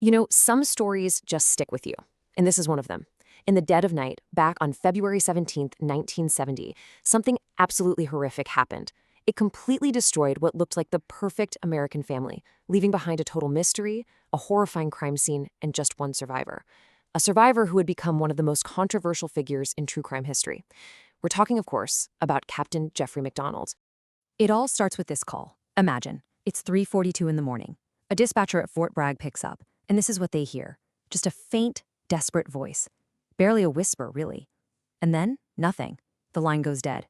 You know, some stories just stick with you, and this is one of them. In the dead of night, back on February 17th, 1970, something absolutely horrific happened. It completely destroyed what looked like the perfect American family, leaving behind a total mystery, a horrifying crime scene, and just one survivor. A survivor who would become one of the most controversial figures in true crime history. We're talking, of course, about Captain Jeffrey MacDonald. It all starts with this call. Imagine, it's 3:42 in the morning. A dispatcher at Fort Bragg picks up, and this is what they hear. Just a faint, desperate voice. Barely a whisper, really. And then, nothing. The line goes dead.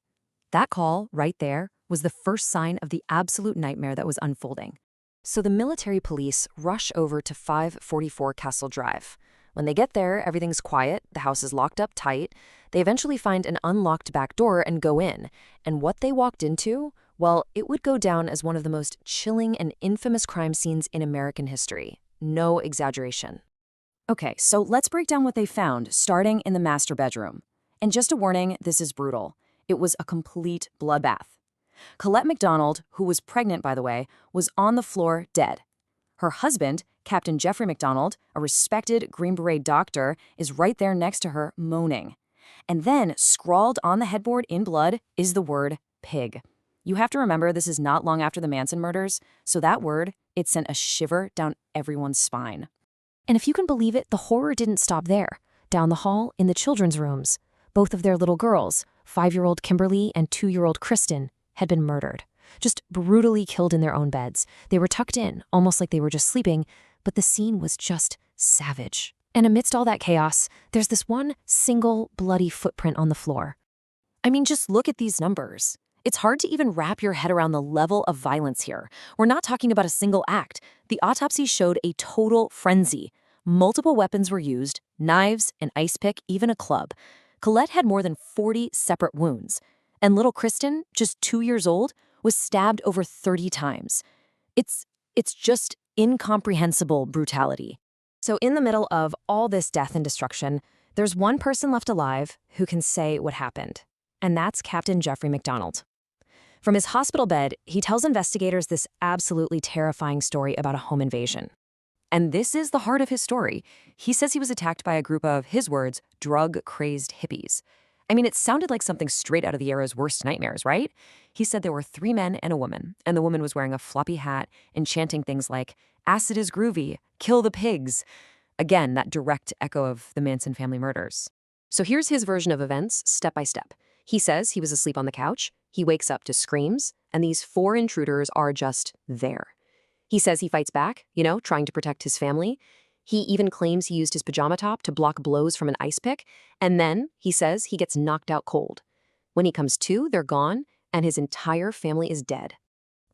That call, right there, was the first sign of the absolute nightmare that was unfolding. So the military police rush over to 544 Castle Drive. When they get there, everything's quiet, the house is locked up tight. They eventually find an unlocked back door and go in. And what they walked into, well, it would go down as one of the most chilling and infamous crime scenes in American history. No exaggeration. Okay, so let's break down what they found, starting in the master bedroom. And just a warning, this is brutal. It was a complete bloodbath. Colette MacDonald, who was pregnant, by the way, was on the floor dead. Her husband, Captain Jeffrey MacDonald, a respected Green Beret doctor, is right there next to her, moaning. And then, scrawled on the headboard in blood, is the word pig. You have to remember this is not long after the Manson murders, so that word, it sent a shiver down everyone's spine. And if you can believe it, the horror didn't stop there. Down the hall, in the children's rooms, both of their little girls, 5-year-old Kimberly and 2-year-old Kristen, had been murdered. Just brutally killed in their own beds. They were tucked in, almost like they were just sleeping, but the scene was just savage. And amidst all that chaos, there's this one single bloody footprint on the floor. I mean, just look at these numbers. It's hard to even wrap your head around the level of violence here. We're not talking about a single act. The autopsy showed a total frenzy. Multiple weapons were used, knives, an ice pick, even a club. Colette had more than 40 separate wounds. And little Kristen, just 2 years old, was stabbed over 30 times. It's just incomprehensible brutality. So in the middle of all this death and destruction, there's one person left alive who can say what happened. And that's Captain Jeffrey MacDonald. From his hospital bed, he tells investigators this absolutely terrifying story about a home invasion. And this is the heart of his story. He says he was attacked by a group of, his words, drug-crazed hippies. I mean, it sounded like something straight out of the era's worst nightmares, right? He said there were 3 men and a woman, and the woman was wearing a floppy hat and chanting things like, "Acid is groovy, kill the pigs." Again, that direct echo of the Manson family murders. So here's his version of events, step by step. He says he was asleep on the couch, he wakes up to screams, and these 4 intruders are just there. He says he fights back, trying to protect his family. He even claims he used his pajama top to block blows from an ice pick, and then, he says, he gets knocked out cold. When he comes to, they're gone, and his entire family is dead.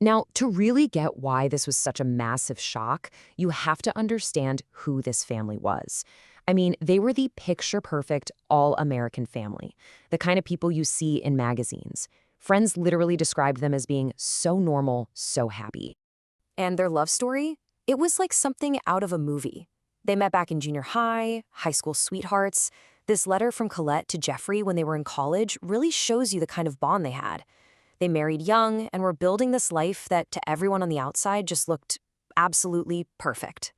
Now, to really get why this was such a massive shock, you have to understand who this family was. I mean, they were the picture-perfect, all-American family, the kind of people you see in magazines. Friends literally described them as being so normal, so happy. And their love story? It was like something out of a movie. They met back in junior high school sweethearts. This letter from Colette to Jeffrey when they were in college really shows you the kind of bond they had. They married young and were building this life that to everyone on the outside just looked absolutely perfect.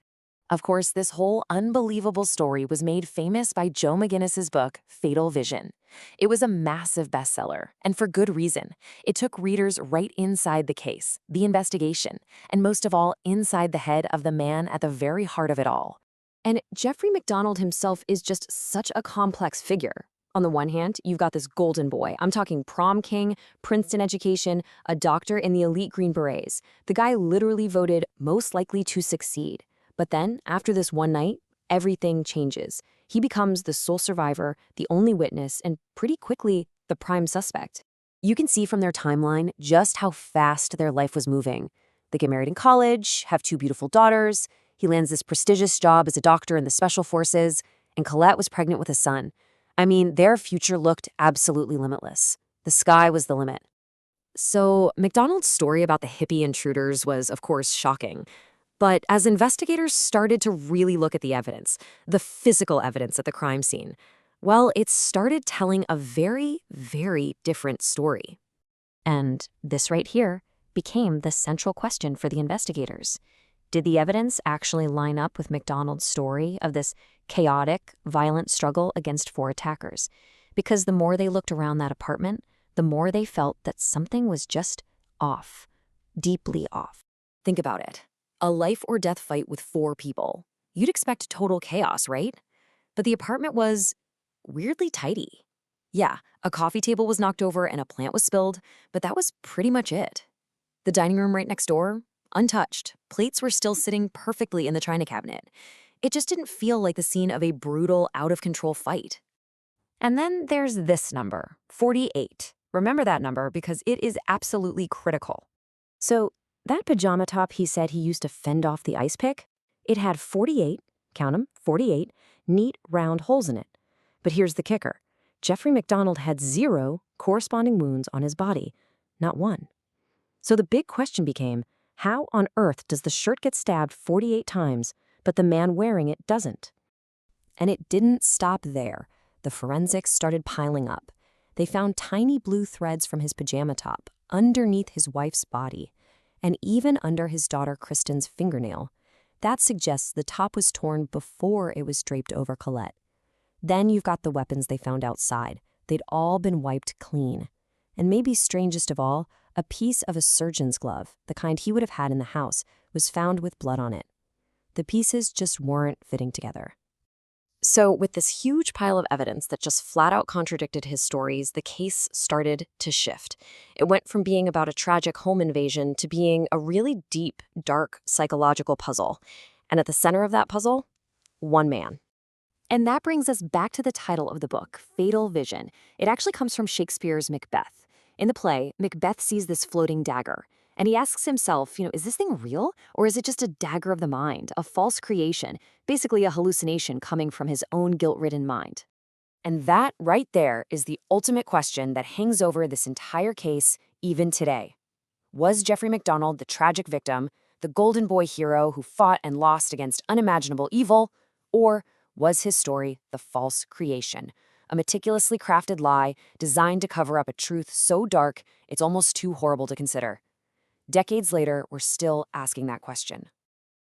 Of course, this whole unbelievable story was made famous by Joe McGinnis's book, Fatal Vision. It was a massive bestseller, and for good reason. It took readers right inside the case, the investigation, and most of all, inside the head of the man at the very heart of it all. And Jeffrey MacDonald himself is just such a complex figure. On the one hand, you've got this golden boy. I'm talking prom king, Princeton education, a doctor in the elite Green Berets. The guy literally voted most likely to succeed. But then, after this one night, everything changes. He becomes the sole survivor, the only witness, and pretty quickly, the prime suspect. You can see from their timeline just how fast their life was moving. They get married in college, have 2 beautiful daughters. He lands this prestigious job as a doctor in the Special Forces, and Colette was pregnant with a son. I mean, their future looked absolutely limitless. The sky was the limit. So, MacDonald's story about the hippie intruders was, of course, shocking. But as investigators started to really look at the evidence, the physical evidence at the crime scene, well, it started telling a very, very different story. And this right here became the central question for the investigators. Did the evidence actually line up with MacDonald's story of this chaotic, violent struggle against four attackers? Because the more they looked around that apartment, the more they felt that something was just off, deeply off. Think about it. A life or death fight with four people. You'd expect total chaos, right? But the apartment was weirdly tidy. Yeah, a coffee table was knocked over and a plant was spilled, but that was pretty much it. The dining room right next door, untouched. Plates were still sitting perfectly in the china cabinet. It just didn't feel like the scene of a brutal, out-of-control fight. And then there's this number, 48. Remember that number because it is absolutely critical. So that pajama top he said he used to fend off the ice pick, it had 48, count 'em, 48, neat round holes in it. But here's the kicker. Jeffrey MacDonald had 0 corresponding wounds on his body, not one. So the big question became, how on earth does the shirt get stabbed 48 times, but the man wearing it doesn't? And it didn't stop there. The forensics started piling up. They found tiny blue threads from his pajama top underneath his wife's body, and even under his daughter Kristen's fingernail. That suggests the top was torn before it was draped over Colette. Then you've got the weapons they found outside. They'd all been wiped clean. And maybe strangest of all, a piece of a surgeon's glove, the kind he would have had in the house, was found with blood on it. The pieces just weren't fitting together. So with this huge pile of evidence that just flat out contradicted his stories, the case started to shift. It went from being about a tragic home invasion to being a really deep, dark psychological puzzle. And at the center of that puzzle, one man. And that brings us back to the title of the book, Fatal Vision. It actually comes from Shakespeare's Macbeth. In the play, Macbeth sees this floating dagger, and he asks himself, is this thing real? Or is it just a dagger of the mind, a false creation, basically a hallucination coming from his own guilt-ridden mind? And that right there is the ultimate question that hangs over this entire case even today. Was Jeffrey MacDonald the tragic victim, the golden boy hero who fought and lost against unimaginable evil, or was his story the false creation, a meticulously crafted lie designed to cover up a truth so dark it's almost too horrible to consider? Decades later, we're still asking that question.